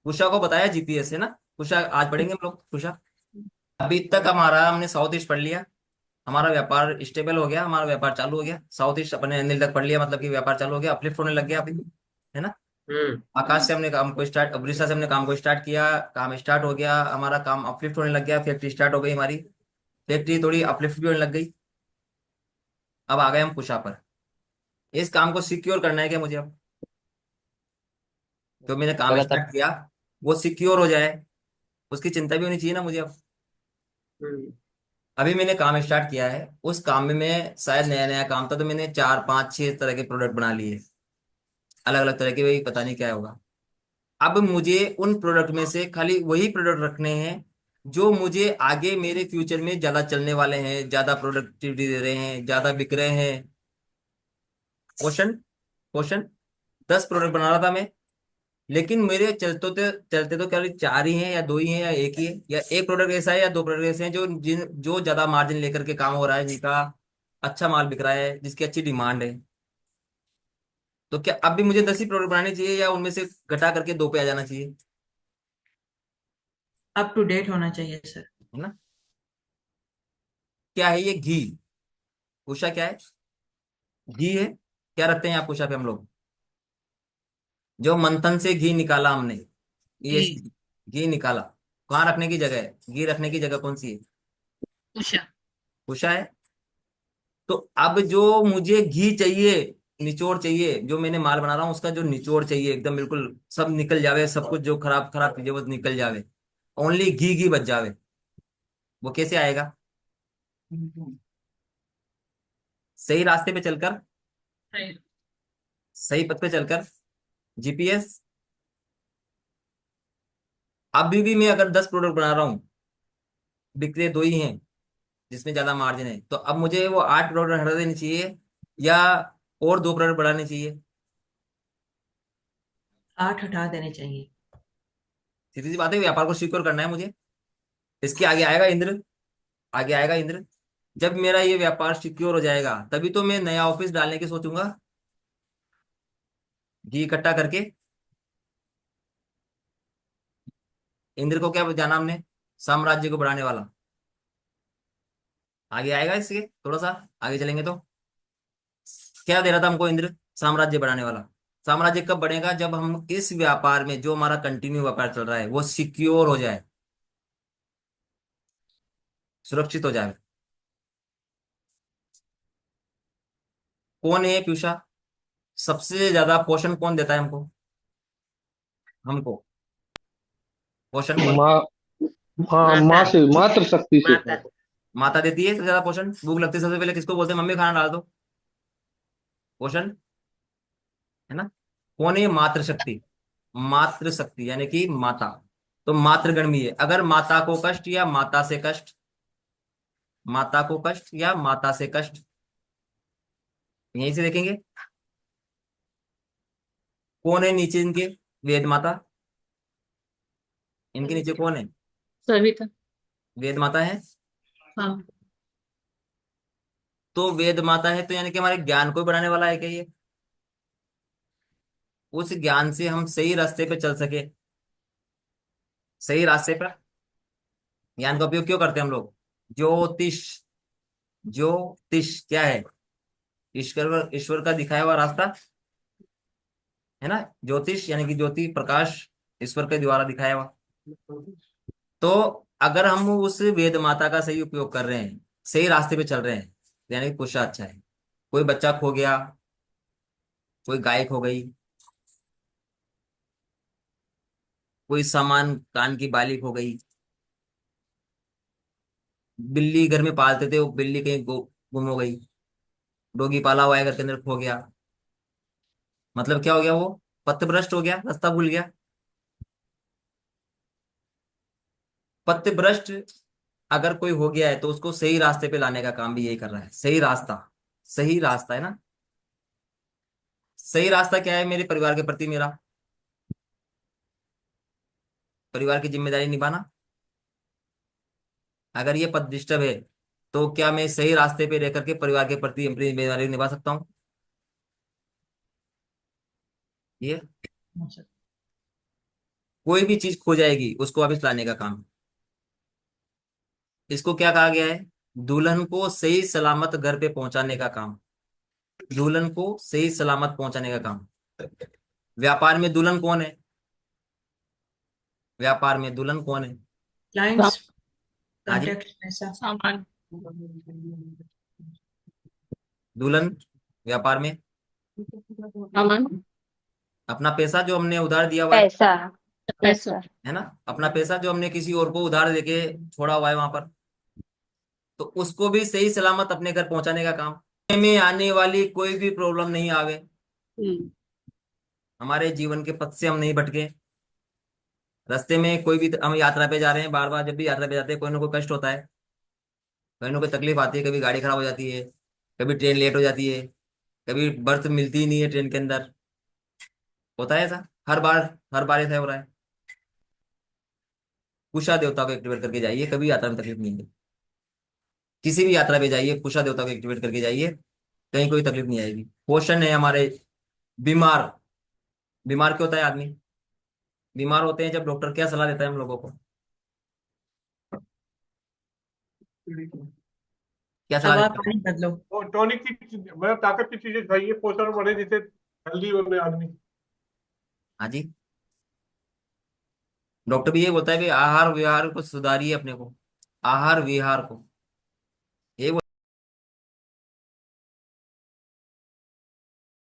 उषा को बताया जीपीएस है ना। उषा आज पढ़ेंगे हम लोग उषा। अभी तक हमने साउथ ईस्ट पढ़ लिया। हमारा व्यापार स्टेबल हो गया, हमारा व्यापार चालू हो गया। साउथ ईस्ट अपने नील तक पढ़ लिया, मतलब कि व्यापार चालू हो गया, अपलिफ्ट होने लग गया अभी, है ना। हम्म। आकाश से हमने काम को स्टार्ट, उड़ीसा से हमने काम को स्टार्ट किया, काम स्टार्ट हो गया, हमारा काम अपलिफ्ट होने लग गया, फैक्ट्री स्टार्ट हो गई हमारी, फैक्ट्री थोड़ी अपलिफ्ट भी होने लग गई। अब आ गए हम कुशा पर। इस काम को सिक्योर करना है क्या मुझे अब, जो मैंने काम गलत है। स्टार्ट किया वो सिक्योर हो जाए, उसकी चिंता भी होनी चाहिए ना मुझे अब। हम्म। अभी मैंने काम स्टार्ट किया है, उस काम में मैं शायद नया नया काम था तो मैंने 4 5 6 तरह के प्रोडक्ट बना लिए, अलग अलग तरह के, वही पता नहीं क्या होगा। अब मुझे उन प्रोडक्ट में से खाली वही प्रोडक्ट रखने हैं जो मुझे आगे मेरे फ्यूचर में ज्यादा चलने वाले हैं, ज्यादा प्रोडक्टिविटी दे रहे हैं, ज्यादा बिक रहे हैं। क्वेश्चन क्वेश्चन 10 प्रोडक्ट बना रहा था मैं, लेकिन मेरे चलते तो क्या 4 ही हैं या 2 ही हैं या 1 ही है, या एक प्रोडक्ट ऐसा है या 2 प्रोडक्ट ऐसे हैं जो ज्यादा मार्जिन लेकर के काम हो रहा है, जिनका अच्छा माल बिक रहा है, जिसकी अच्छी डिमांड है। तो क्या अब भी मुझे 10 ही प्रोडक्ट बनाने चाहिए या उनमें से घटा करके 2 पे आ जाना चाहिए, अप टू डेट होना चाहिए सर। है ना। क्या है ये घी, उषा क्या है, घी है। क्या रखते हैं आप उषा पे हम लोग, जो मंथन से घी निकाला हमने, ये घी। घी निकाला, कहाँ रखने की जगह है, घी रखने की जगह कौन सी है, उषा। उषा है। तो अब जो मुझे घी चाहिए, निचोड़ चाहिए, जो मैंने माल बना रहा हूँ उसका जो निचोड़ चाहिए एकदम बिल्कुल सब निकल जावे, सब कुछ जो खराब खराब चीजें वो निकल जावे, ओनली घी घी बच जावे, वो कैसे आएगा। सही रास्ते पे चलकर, सही। सही पथ पे चलकर, जीपीएस। अभी भी मैं अगर 10 प्रोडक्ट बना रहा हूँ, बिक्री 2 ही हैं जिसमें ज्यादा मार्जिन है, तो अब मुझे वो 8 प्रोडक्ट हटा देनी चाहिए या और 2 प्रोडक्ट बढ़ाने चाहिए। 8 हटा देने चाहिए। सीधी सी बात है, व्यापार को सिक्योर करना है मुझे। इसके आगे आएगा इंद्र, आगे आएगा इंद्र। जब मेरा ये व्यापार सिक्योर हो जाएगा तभी तो मैं नया ऑफिस डालने की सोचूंगा, घी इकट्ठा करके। इंद्र को क्या जाना हमने, साम्राज्य को बढ़ाने वाला। आगे आएगा इसके, थोड़ा सा आगे चलेंगे तो क्या दे रहा था हमको इंद्र, साम्राज्य बढ़ाने वाला। साम्राज्य कब बढ़ेगा, जब हम इस व्यापार में जो हमारा कंटिन्यू व्यापार चल रहा है वो सिक्योर हो जाए, सुरक्षित हो जाए। कौन है पीयूषा, सबसे ज्यादा पोषण कौन देता है हमको, हमको पोषण कौन, माँ। हाँ, माता। माँ से मात्र शक्ति से माता। है। माता देती है सबसे ज्यादा पोषण। भूख लगती है सबसे पहले किसको बोलते हैं, मम्मी खाना डाल दो, पोषण, है ना। कौन है ये, मातृ शक्ति, मातृ शक्ति यानी कि माता। तो मातृगण भी है, अगर माता को कष्ट या माता से कष्ट, माता को कष्ट या माता से कष्ट, यहीं से देखेंगे। कौन है नीचे इनके, वेद माता, इनके नीचे कौन है, सविता। वेद माता है। हाँ। तो वेद माता है तो यानी कि हमारे ज्ञान को बढ़ाने वाला है क्या ये, उस ज्ञान से हम सही रास्ते पे चल सके, सही रास्ते पर। ज्ञान का उपयोग क्यों करते हैं हम लोग, ज्योतिष, ज्योतिष क्या है, ईश्वर ईश्वर का दिखाया हुआ रास्ता, है ना। ज्योतिष यानी कि ज्योति प्रकाश, ईश्वर के द्वारा दिखाया हुआ। तो अगर हम उस वेद माता का सही उपयोग कर रहे हैं, सही रास्ते पे चल रहे हैं, यानी कि कुछ अच्छा है। कोई बच्चा खो गया, कोई गाय खो गई, कोई सामान कान की बाली खो गई, बिल्ली घर में पालते थे वो बिल्ली कहीं गुम हो गई, डोगी पाला हुआ है घर के अंदर खो गया, मतलब क्या हो गया, वो पथभ्रष्ट हो गया, रास्ता भूल गया। पथभ्रष्ट अगर कोई हो गया है तो उसको सही रास्ते पे लाने का काम भी यही कर रहा है, सही रास्ता, सही रास्ता है ना। सही रास्ता क्या है, मेरे परिवार के प्रति मेरा, परिवार की जिम्मेदारी निभाना। अगर ये पथ डिस्टर्ब है तो क्या मैं सही रास्ते पे रह करके परिवार के प्रति अपनी जिम्मेदारी निभा सकता हूँ, ये। कोई भी चीज खो जाएगी उसको वापस लाने का काम। इसको क्या कहा गया है? दुल्हन को सही सलामत घर पे पहुंचाने का काम। दुल्हन को सही सलामत पहुंचाने का काम। व्यापार में दुल्हन कौन है? व्यापार में दुल्हन कौन है? क्लाइंट्स, हाँ जी। कॉन्टेक्ट ऐसा सामान। दुल्हन व्यापार में सामान। अपना पैसा जो हमने उधार दिया हुआ है पैसा। पैसा। पैसा। है ना, अपना पैसा जो हमने किसी और को उधार देके छोड़ा हुआ है वहां पर, तो उसको भी सही सलामत अपने घर पहुंचाने का काम। में आने वाली कोई भी प्रॉब्लम नहीं आवे, हमारे जीवन के पथ से हम नहीं भटके। रास्ते में कोई भी, हम यात्रा पे जा रहे हैं, बार बार जब भी यात्रा पे जाते हैं कोई ना कोई कष्ट होता है, कोई ना कोई तकलीफ आती है। कभी गाड़ी खराब हो जाती है, कभी ट्रेन लेट हो जाती है, कभी बर्थ मिलती ही नहीं है ट्रेन के अंदर। होता है ऐसा हर बार, हर बार ऐसा हो रहा है। कुशा देवता को एक्टिवेट करके जाइए, कभी यात्रा में तकलीफ नहीं है। किसी भी यात्रा पे जाइए, कुशा देवता को एक्टिवेट करके जाइए, कहीं कोई तकलीफ नहीं आएगी। क्वेश्चन है हमारे, बीमार, बीमार क्यों होता है आदमी? बीमार होते हैं जब डॉक्टर क्या सलाह देता है हम लोगों को? क्या सलाह दवा देता है? पानी बदलो। और टॉनिक की मतलब ताकत की चीजें खाइए, पोषण बढ़े, जिससे हेल्दी बने आदमी। हाँ जी, डॉक्टर भी ये बोलता है कि आहार विहार को सुधारिए अपने को, आहार विहार को।